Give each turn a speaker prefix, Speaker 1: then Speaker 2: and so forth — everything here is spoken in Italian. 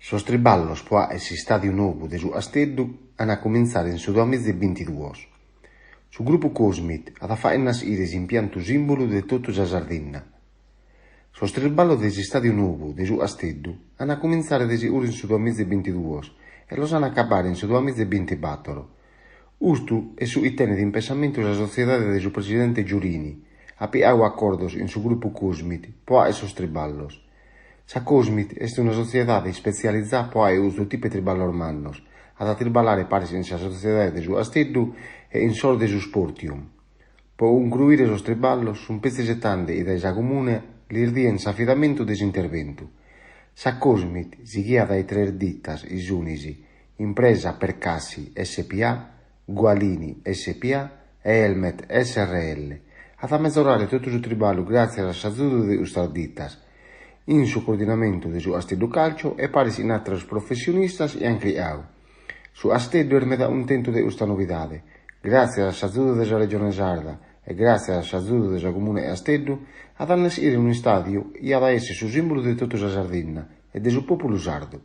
Speaker 1: Sos triballos poa esse stadiu novu de su Asteddu an a cominzare in su 2022. Su gruppu Cosmit at a fare nascere impiantu simbolu de totu sa Sardegna. Sos triballos de stadiu novu de su Asteddu an a cominzare de sicuru in su 2022 e los an a acabare in su 2024. Ustu è su itene di impensamento sa sociedade de su presidente Giurini, apiau accordos in su gruppu Cosmit poa e sos triballos. Sa Cosmit est una sociedade specializada poa e usu tipe triballos mannos, ad a triballare paris in sa sociedade de su Asteddu e in sos de su Sportium. Po concluire sos triballos, sun pezzesettande e da sa comune lir dien s'affidamentu de s'interventu. Sa Cosmit si ghia dai tre dittas isunisi, Impresa Percassi S.p.A., Gualini S.p.A. e Helmet S.r.l. ad a mezzorare tutto su triballo grazie all'assazudo de ustas dittas, in su coordinamento de su Asteddu Calcio e paris in altros professionistas e ancriau. Su Asteddu ermeda un tento de usta novidade, grazie all'assazudo de sa Regione Sarda e grazie all'assazudo de sa Comune Asteddu, ad annessire un stadio e ad a esse su simbolo de tutta sa Sardegna e de su popolo sardo.